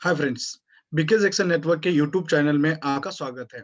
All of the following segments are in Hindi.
हाय फ्रेंड्स, बीकेज एक्सेल नेटवर्क के यूट्यूब चैनल में आपका स्वागत है।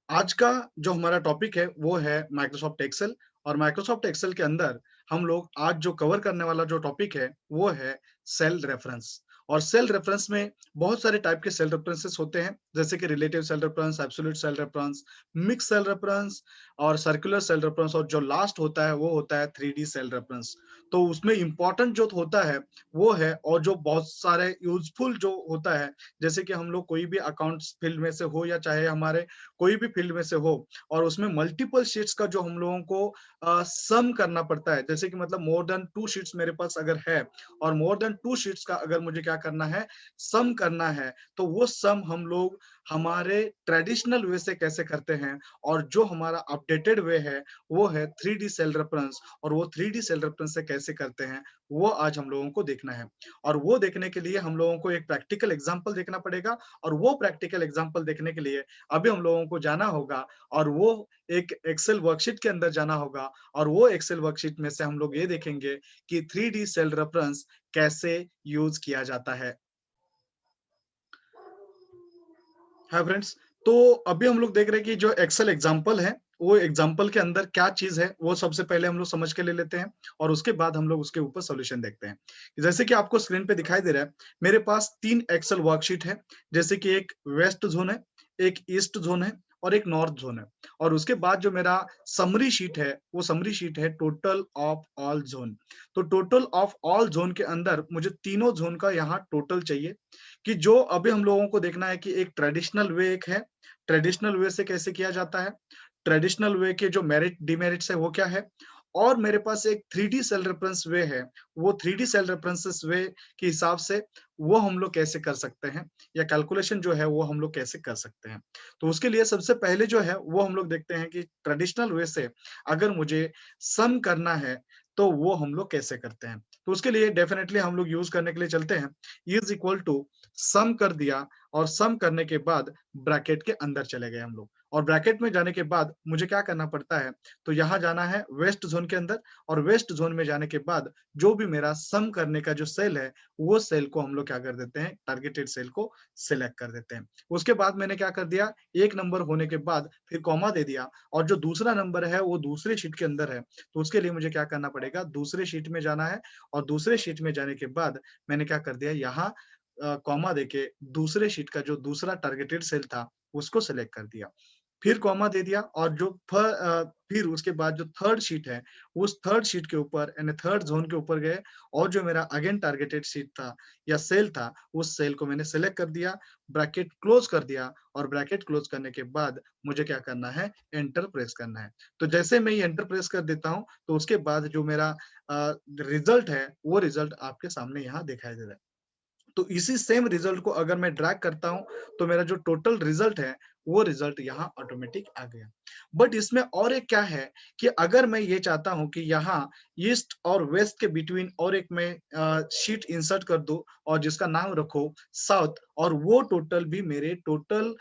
आज का जो हमारा टॉपिक है वो है माइक्रोसॉफ्ट एक्सेल। और माइक्रोसॉफ्ट एक्सेल के अंदर हम लोग आज जो कवर करने वाला जो टॉपिक है वो है सेल रेफरेंस। और सेल रेफरेंस में बहुत सारे टाइप के सेल रेफरेंसेस होते हैं, जैसे कि relative cell reference, absolute cell reference, mix cell reference और सर्कुलर सेल रेफरेंस, और जो लास्ट होता है वो होता है 3D सेल रेफरेंस। तो उसमें इंपॉर्टेंट जो होता है वो है, और जो बहुत सारे यूजफुल जो होता है, जैसे कि हम लोग कोई भी अकाउंट्स फील्ड में से हो या चाहे हमारे कोई भी फील्ड में से हो, और उसमें मल्टीपल शीट्स का जो हम लोगों को सम करना पड़ता है, जैसे कि मतलब मोर देन 2 शीट्स मेरे पास अगर है, और मोर देन 2 शीट्स का अगर मुझे क्या करना है, सम करना है, तो वो सम हम लोग हमारे ट्रेडिशनल वे से कैसे करते हैं, और जो हमारा अपडेटेड वे है वो है 3D सेल रेफरेंस, और वो 3D सेल रेफरेंस से कैसे करते हैं वो आज हम लोगों को देखना है। और वो देखने के लिए हम लोगों को एक प्रैक्टिकल एग्जांपल देखना पड़ेगा, और वो प्रैक्टिकल एग्जांपल देखने के लिए अभी हम लोगों को जाना होगा, और वो एक एक्सेल वर्कशीट के अंदर जाना होगा, और वो एक्सेल वर्कशीट में से हम लोग ये देखेंगे कि 3D सेल रेफरेंस कैसे यूज किया जाता है। हाय फ्रेंड्स, तो अभी हम लोग देख रहे हैं कि जो एक्सेल एग्जांपल है, वो एग्जांपल के अंदर क्या चीज है वो सबसे पहले हम लोग समझ के ले लेते हैं, और उसके बाद हम लोग उसके ऊपर सॉल्यूशन देखते हैं। जैसे कि आपको स्क्रीन पे दिखाई दे रहा है, मेरे पास 3 एक्सेल वर्कशीट है, जैसे कि एक वेस्ट जोन है, एक ईस्ट जोन है, और एक नॉर्थ जोन है। और उसके बाद जो मेरा समरी शीट है, वो समरी शीट है टोटल ऑफ ऑल जोन। तो टोटल ऑफ ऑल जोन के अंदर मुझे तीनों जोन का यहाँ टोटल चाहिए, कि जो अभी हम लोगों को देखना है कि एक ट्रेडिशनल वे एक है, ट्रेडिशनल वे से कैसे किया जाता है, ट्रेडिशनल वे के जो मेरिट डिमेरिट्स है वो क्या है, और मेरे पास एक 3D सेल रेफरेंस वे है, वो 3D सेल रेफरेंसेस वे के हिसाब से वो हम लोग कैसे कर सकते हैं, या कैलकुलेशन जो है वो हम लोग कैसे कर सकते हैं। तो उसके लिए सबसे पहले जो है वो हम लोग देखते हैं कि ट्रेडिशनल वे से अगर मुझे सम करना है तो वो हम लोग कैसे करते हैं। तो उसके लिए डेफिनेटली हम लोग यूज करने के लिए चलते हैं, इज इक्वल टू सम कर दिया, और सम करने के बाद ब्रैकेट के अंदर चले गए हम लोग, और ब्रैकेट में जाने के बाद मुझे क्या करना पड़ता है, तो यहाँ जाना है वेस्ट जोन के अंदर, और वेस्ट जोन में जाने के बाद जो भी मेरा सम करने का जो सेल है, वो सेल को हम लोग क्या कर देते हैं, टारगेटेड सेल को सिलेक्ट कर देते हैं। उसके बाद मैंने क्या कर दिया, एक नंबर होने के बाद फिर कॉमा दे दिया, और जो दूसरा नंबर है वो दूसरे शीट के अंदर है, तो उसके लिए मुझे क्या करना पड़ेगा, दूसरे शीट में जाना है, और दूसरे शीट में जाने के बाद मैंने क्या कर दिया, यहाँ कॉमा देके दूसरे शीट का जो दूसरा टारगेटेड सेल था उसको सेलेक्ट कर दिया। फिर कॉमा दे दिया, और जो फिर उसके बाद जो थर्ड शीट है, उस थर्ड शीट के ऊपर यानी थर्ड जोन के ऊपर गए, और जो मेरा अगेन टारगेटेड शीट था या सेल था, उस सेल को मैंने सेलेक्ट कर दिया, ब्रैकेट क्लोज कर दिया, और ब्रैकेट क्लोज करने के बाद मुझे क्या करना है, एंटर प्रेस करना है। तो जैसे मैं ये एंटर प्रेस कर देता हूँ, तो उसके बाद जो मेरा रिजल्ट है वो रिजल्ट आपके सामने यहाँ दिखाई दे रहा है। तो इसी सेम रिजल्ट को अगर मैं ड्रैग करता हूँ, तो मेरा जो टोटल रिजल्ट है, वो रिजल्ट यहाँ ऑटोमेटिक आ गया। बट इसमें और एक क्या है, कि अगर मैं ये चाहता हूँ कि यहाँ ईस्ट और वेस्ट के बिटवीन और एक मैं शीट इंसर्ट कर दूँ, और जिसका नाम रखो साउथ, और वो टोटल भी मेरे टोटल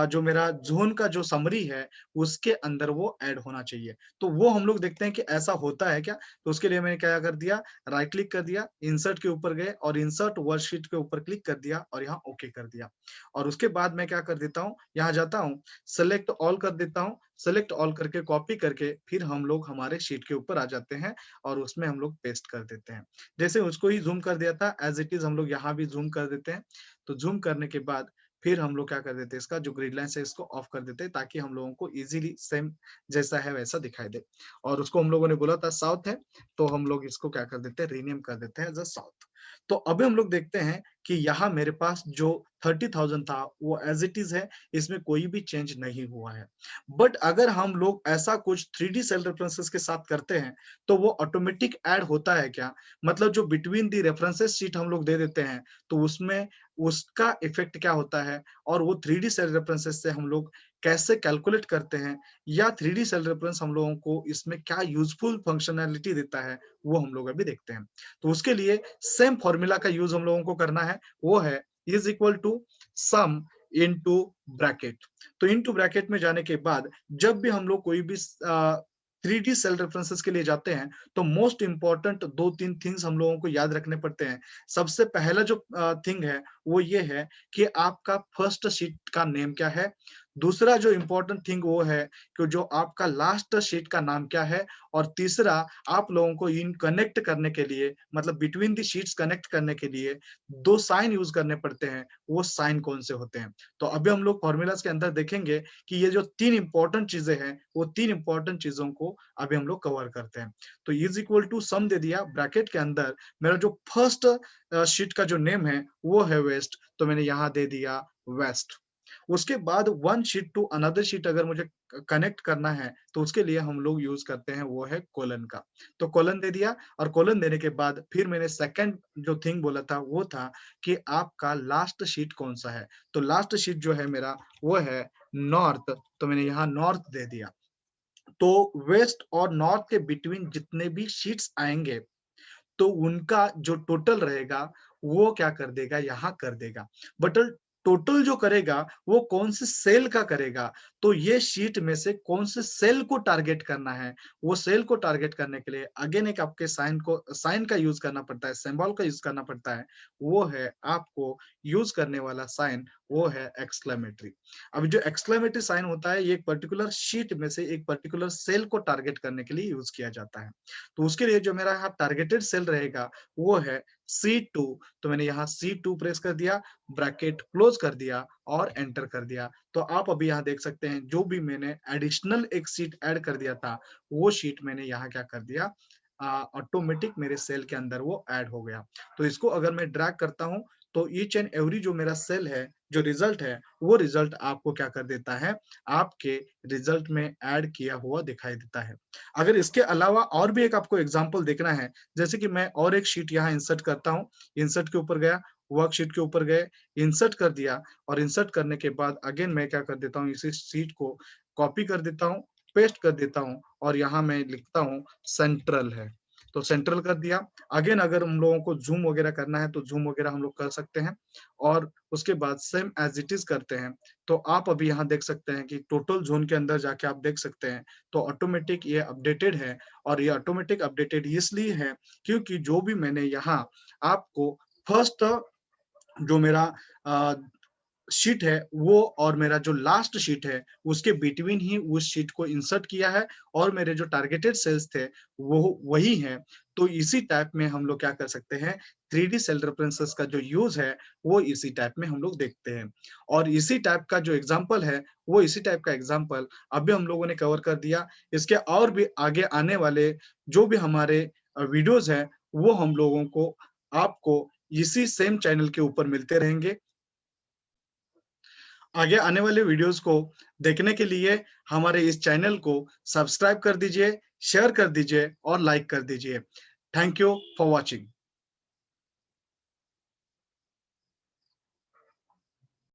जो मेरा ज़ोन का जो समरी है, उसके अंदर वो ऐड होना चाहिए। तो वो हम लोग देखते हैं कि ऐसा होता है क्या? तो उसके लिए मैंने क्या कर दिया, राइट क्लिक कर दिया, इंसर्ट के ऊपर गए, और इंसर्ट वर्कशीट के ऊपर क्लिक कर दिया, और यहाँ ओके कर दिया। और उसके बाद मैं क्या कर देता हूँ, यहाँ जाता हूँ, सेलेक्ट ऑल कर देता हूँ, सेलेक्ट ऑल करके कॉपी करके फिर हम लोग हमारे शीट के ऊपर आ जाते हैं, और उसमें हम लोग पेस्ट कर देते हैं। जैसे उसको ही ज़ूम कर दिया था, एज़ इट इज़ हम लोग यहाँ भी ज़ूम कर देते हैं। तो ज़ूम करने के बाद फिर हम लोग क्या कर देते हैं, इसका जो ग्रिड लाइन्स है इसको ऑफ कर देते हैं, ताकि हम लोगों को ईज़िली सेम जैसा है वैसा दिखाई दे। और उसको हम लोगों ने बोला था साउथ है, तो हम लोग इसको क्या कर देते हैं, रीनेम कर देते हैं एज़ अ साउथ। तो अभी हम लोग देखते हैं कि यहाँ मेरे पास जो 30,000 था वो एज़ इट इज़ है, इसमें कोई भी चेंज नहीं हुआ है। बट अगर हम लोग ऐसा कुछ 3D सेल रेफरेंसेस के साथ करते हैं, तो वो ऑटोमेटिक ऐड होता है क्या? मतलब जो बिटवीन द रेफरेंसेस शीट हम लोग दे देते हैं, तो उसमें उसका इफ़ेक्ट क्या होता है, और वो 3D सेल रेफरेंसेस से हम लोग कैसे कैलकुलेट करते हैं, या 3D सेल रेफरेंस हम लोगों को इसमें क्या यूज़फुल फंक्शनैलिटी देता है, वो हम लोग अभी देखते हैं। तो उसके लिए सेम फॉर्मूला का यूज़ हम लोगों को करना है, वो है is equal to sum into bracket. तो इनटू ब्रैकेट में जाने के बाद जब भी हम लोग कोई भी 3D सेल रेफरेंसेस के लिए जाते हैं, तो मोस्ट इम्पोर्टेंट 2-3 थिंग्स हम लोगों को याद रखने पड़ते हैं। सबसे पहला जो थिंग है, वो ये है कि आपका फर्स्ट शीट का नेम क्या है? दूसरा जो इम्पोर्टेंट थिंग वो है कि जो आपका लास्ट शीट का नाम क्या है? और तीसरा, आप लोगों को इन कनेक्ट करने के लिए मतलब बिटवीन द शीट्स कनेक्ट करने के लिए 2 साइन यूज़ करने पड़ते हैं, वो साइन कौन-से होते हैं? तो अभी हम लोग फ़ॉर्मूलाज़ के अंदर देखेंगे कि ये जो 3 इम्पोर्टेंट चीज़ें हैं, वो 3 इम्पोर्टेंट चीज़ों को अभी हम लोग कवर करते हैं। तो इज़ इक्वल टू सम दे दिया, ब्रैकेट के अंदर मेरा जो फर्स्ट शीट का जो नेम है, वो है वेस्ट, तो मैंने यहाँ दे दिया वेस्ट। उसके बाद one sheet to another sheet अगर मुझे कनेक्ट करना है, तो उसके लिए हम लोग यूज़ करते हैं, वो है कोलन का। तो कोलन दे दिया और कोलन देने के बाद फिर मैंने सेकंड जो थिंग बोला था, वो था कि आपका लास्ट शीट कौन-सा है? तो लास्ट शीट जो है मेरा, वो है नॉर्थ, तो मैंने यहाँ नॉर्थ दे दिया। तो वेस्ट और नॉर्थ के बिटवीन जितने भी शीट्स आएँगे, तो उनका जो टोटल रहेगा, वो क्या कर देगा, यहाँ कर देगा। बट टोटल जो करेगा, वो कौन से सेल का करेगा, तो ये शीट में से कौन से सेल को टारगेट करना है, वो सेल को टारगेट करने के लिए अगेन एक आपके साइन का यूज़ करना पड़ता है, सिंबल का यूज़ करना पड़ता है। वो है आपको यूज़ करने वाला साइन, वो है एक्सक्लेमेटरी। अब जो एक्सक्लेमेटरी साइन होता है, ये एक पर्टिकुलर शीट में से एक पर्टिकुलर सेल को टारगेट करने के लिए यूज़ किया जाता है। तो उसके लिए जो मेरा यहाँ टारगेटेड सेल रहेगा, वो है C2, तो मैंने यहाँ C2 प्रेस कर दिया, ब्रैकेट क्लोज़ कर दिया और एंटर कर दिया। तो आप अभी यहाँ देख सकते हैं, जो भी मैंने एडिशनल एक शीट ऐड कर दिया था, वो शीट मैंने यहाँ क्या कर दिया, ऑटोमेटिक मेरे सेल के अंदर वो ऐड हो गया। तो इसको अगर मैं ड्रैग करता हूँ, तो ईच एंड एवरी जो मेरा सेल है, जो रिज़ल्ट है, वो रिज़ल्ट आपको क्या कर देता है, आपके रिज़ल्ट में ऐड किया हुआ दिखाई देता है। अगर इसके अलावा और भी एक आपको एग्ज़ाम्पल देखना है, जैसे कि मैं और एक शीट यहाँ इंसर्ट करता हूँ, इंसर्ट के ऊपर गया, वर्कशीट के ऊपर गए, इंसर्ट कर दिया और इंसर्ट करने के बाद अगेन मैं क्या कर देता हूँ, इसी शीट को कॉपी कर देता हूँ, पेस्ट कर देता हूँ और यहाँ मैं लिखता हूँ सेंट्रल है। तो सेंट्रल कर दिया। अगेन अगर हम लोगों को ज़ूम वगैरह करना है, तो ज़ूम वगैरह हम लोग कर सकते हैं और उसके बाद सेम एज़ इट इज़ करते हैं। तो आप अभी यहाँ देख सकते हैं कि टोटल ज़ोन के अंदर जाके आप देख सकते हैं, तो ऑटोमेटिक ये अपडेटेड है और ये ऑटोमेटिक अपडेटेड इसलिए है क्योंकि जो भी मैंने यहाँ आपको फर्स्ट जो मेरा अ, शीट है वो और मेरा जो लास्ट शीट है उसके बिटवीन ही उस शीट को इंसर्ट किया है और मेरे जो टारगेटेड सेल्स थे वो वही हैं। तो इसी टाइप में हम लोग क्या कर सकते हैं, 3D सेल रेफरेंसेस का जो यूज़ है वो इसी टाइप में हम लोग देखते हैं। और इसी टाइप का जो एग्ज़ाम्पल है, वो इसी टाइप का एग्ज़ाम्पल अभी हम लोगों ने कवर कर दिया। इसके और भी आगे आने वाले जो भी हमारे वीडियोज़ हैं, वो हम लोगों को आपको इसी सेम चैनल के ऊपर मिलते रहेंगे। आगे आने वाले वीडियोस को देखने के लिए हमारे इस चैनल को सब्सक्राइब कर दीजिए, शेयर कर दीजिए और लाइक कर दीजिए। Thank you for watching.